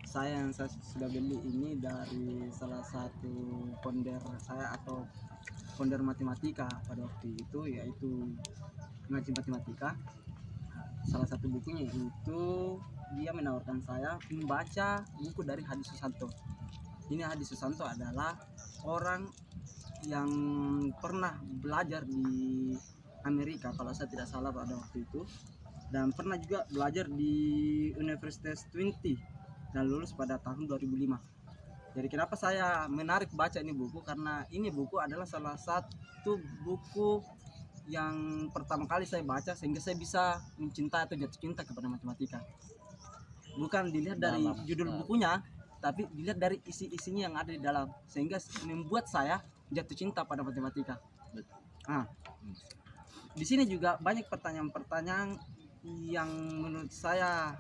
saya sudah beli ini dari salah satu founder saya atau founder matematika pada waktu itu, yaitu ngaji matematika. Salah satu bukunya itu dia menawarkan saya membaca buku dari Hadi Susanto. Ini Hadi Susanto adalah orang yang pernah belajar di Amerika kalau saya tidak salah pada waktu itu, dan pernah juga belajar di Universitas Trinity dan lulus pada tahun 2005. Jadi kenapa saya menarik baca ini buku, karena ini buku adalah salah satu buku yang pertama kali saya baca sehingga saya bisa mencintai atau jatuh cinta kepada matematika. Bukan dilihat dari judul bukunya, tapi dilihat dari isi-isinya yang ada di dalam, sehingga membuat saya jatuh cinta pada matematika. Nah, di sini juga banyak pertanyaan-pertanyaan yang menurut saya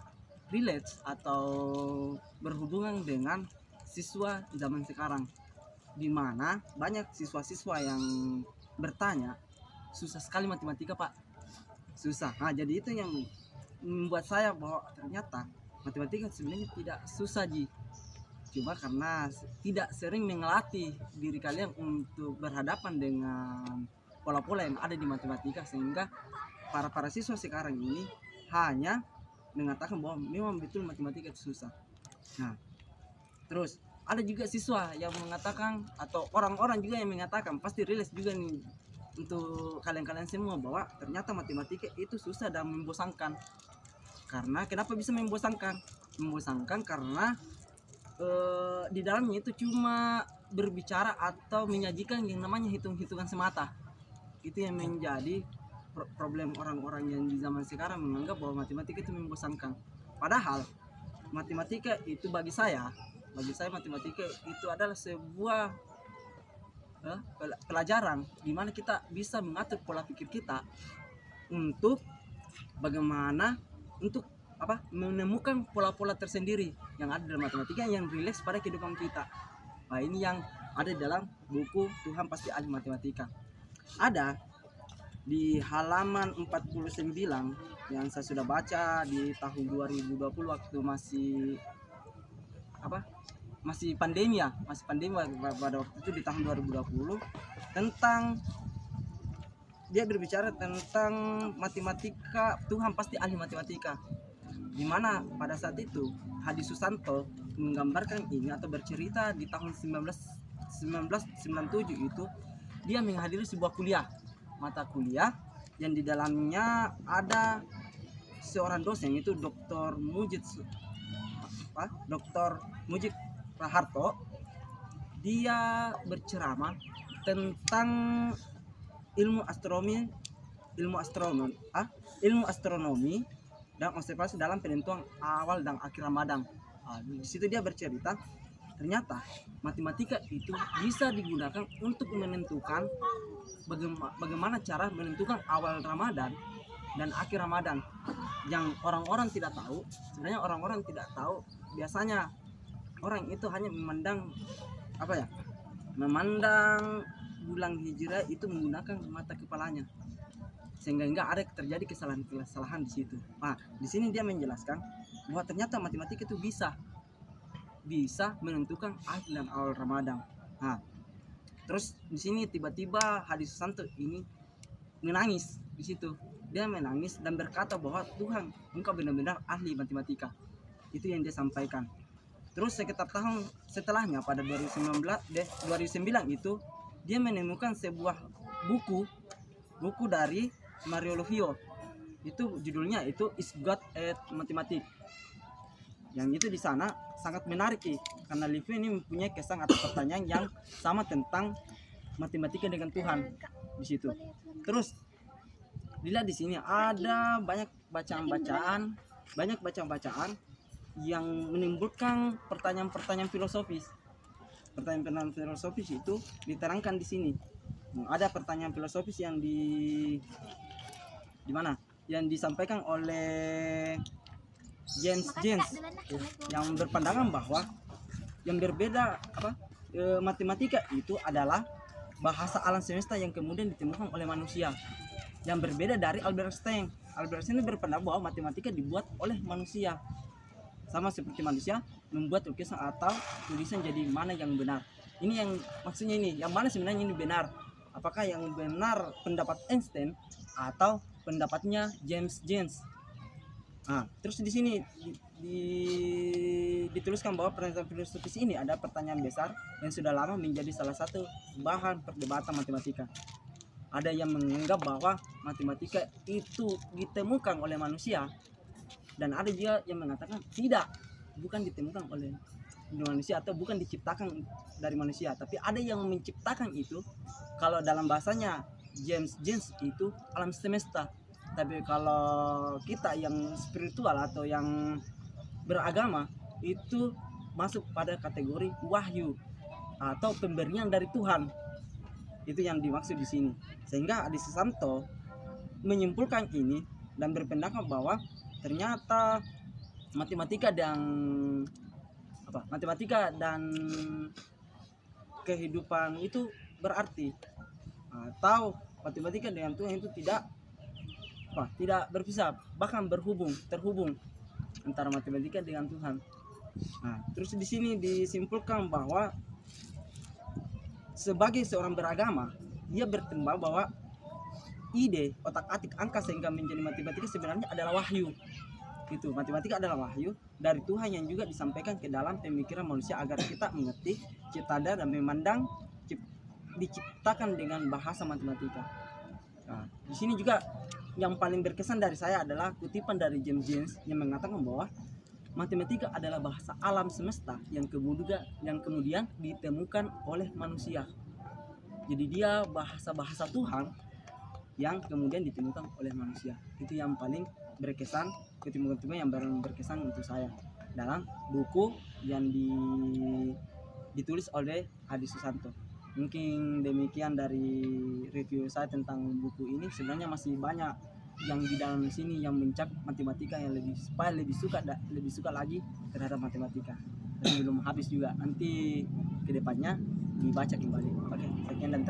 relate atau berhubungan dengan siswa zaman sekarang, di mana banyak siswa-siswa yang bertanya, susah sekali matematika pak, susah. Nah, jadi itu yang membuat saya bahwa ternyata matematika sebenarnya tidak susah ji, cuma karena tidak sering melatih diri kalian untuk berhadapan dengan pola-pola yang ada di matematika, sehingga para siswa sekarang ini hanya mengatakan bahwa memang betul matematika itu susah. Nah, terus ada juga siswa yang mengatakan, atau orang-orang juga yang mengatakan, pasti rilis juga nih untuk kalian-kalian semua, bahwa ternyata matematika itu susah dan membosankan. Karena kenapa bisa membosankan? Membosankan karena di dalamnya itu cuma berbicara atau menyajikan yang namanya hitung-hitungan semata. Itu yang menjadi problem orang-orang yang di zaman sekarang menganggap bahwa matematika itu membosankan. Padahal matematika itu bagi saya matematika itu adalah sebuah pelajaran di mana kita bisa mengatur pola pikir kita untuk bagaimana untuk menemukan pola-pola tersendiri yang ada dalam matematika yang relate pada kehidupan kita. Nah, ini yang ada dalam buku Tuhan Pasti Ahli Matematika. Ada di halaman 49 yang saya sudah baca di tahun 2020 waktu masih pandemi pada waktu itu, di tahun 2020, tentang dia berbicara tentang matematika, Tuhan Pasti Ahli Matematika, di mana pada saat itu Hadi Susanto menggambarkan ini atau bercerita di tahun 1997 itu dia menghadiri sebuah mata kuliah yang di dalamnya ada seorang dosen, itu Dr. Mujid Raharto. Dia berceramah tentang ilmu astronomi dan observasi dalam penentuan awal dan akhir Ramadan. Di situ dia bercerita ternyata matematika itu bisa digunakan untuk menentukan bagaimana cara menentukan awal Ramadan dan akhir Ramadan. Yang orang-orang tidak tahu, sebenarnya orang-orang tidak tahu, biasanya orang itu hanya memandang bulan hijrah itu menggunakan mata kepalanya, sehingga enggak ada terjadi kesalahan di situ. Nah, di sini dia menjelaskan bahwa ternyata matematika itu bisa menentukan akhir dan awal Ramadan. Nah, terus di sini tiba-tiba Hadi Susanto ini menangis di situ. Dia menangis dan berkata bahwa Tuhan, engkau benar-benar ahli matematika. Itu yang dia sampaikan. Terus sekitar tahun setelahnya pada 2009 itu dia menemukan sebuah buku dari Mario Lovio. Itu judulnya itu Is God at Mathematics. Yang itu di sana sangat menarik karena Livio ini mempunyai kesan atau pertanyaan yang sama tentang matematika dengan Tuhan di situ. Terus dilihat di sini ada banyak bacaan-bacaan yang menimbulkan pertanyaan-pertanyaan filosofis. Pertanyaan-pertanyaan filosofis itu diterangkan di sini. Ada pertanyaan filosofis yang di mana? Yang disampaikan oleh James yang berpandangan bahwa yang berbeda matematika itu adalah bahasa alam semesta yang kemudian ditemukan oleh manusia, yang berbeda dari Albert Einstein. Albert Einstein berpendapat bahwa matematika dibuat oleh manusia. sama seperti manusia membuat lukisan atau tulisan jadi mana yang benar. Ini yang maksudnya ini, yang mana sebenarnya ini benar? Apakah yang benar pendapat Einstein atau pendapatnya James Jones? Nah, terus di sini dituliskan bahwa pernyataan filosofis ini ada pertanyaan besar yang sudah lama menjadi salah satu bahan perdebatan matematika. Ada yang menganggap bahwa matematika itu ditemukan oleh manusia, dan ada juga yang mengatakan tidak, bukan ditemukan oleh manusia atau bukan diciptakan dari manusia, tapi ada yang menciptakan itu. Kalau dalam bahasanya James Jones itu alam semesta, tapi kalau kita yang spiritual atau yang beragama itu masuk pada kategori wahyu atau pemberian dari Tuhan. Itu yang dimaksud di sini. Sehingga Adi Susanto menyimpulkan ini dan berpendapat bahwa ternyata matematika dan kehidupan itu berarti, atau matematika dengan Tuhan itu tidak berpisah, bahkan terhubung antara matematika dengan Tuhan. Nah, terus di sini disimpulkan bahwa sebagai seorang beragama, dia berkembang bahwa ide otak-atik angka sehingga menjadi matematika sebenarnya adalah wahyu. Itu matematika adalah wahyu dari Tuhan yang juga disampaikan ke dalam pemikiran manusia agar kita mengerti, cita dan memandang diciptakan dengan bahasa matematika. Nah, di sini juga yang paling berkesan dari saya adalah kutipan dari James Jones yang mengatakan bahwa matematika adalah bahasa alam semesta yang kemudian ditemukan oleh manusia. Jadi dia bahasa Tuhan yang kemudian ditemukan oleh manusia. Itu yang paling berkesan, kutipan-kutipan yang berkesan untuk saya dalam buku yang ditulis oleh Adi Susanto. Mungkin demikian dari review saya tentang buku ini. Sebenarnya masih banyak yang di dalam sini yang mencap matematika yang lebih suka lagi terhadap matematika. Dan belum habis juga, nanti kedepannya dibaca kembali. Oke, sekian dan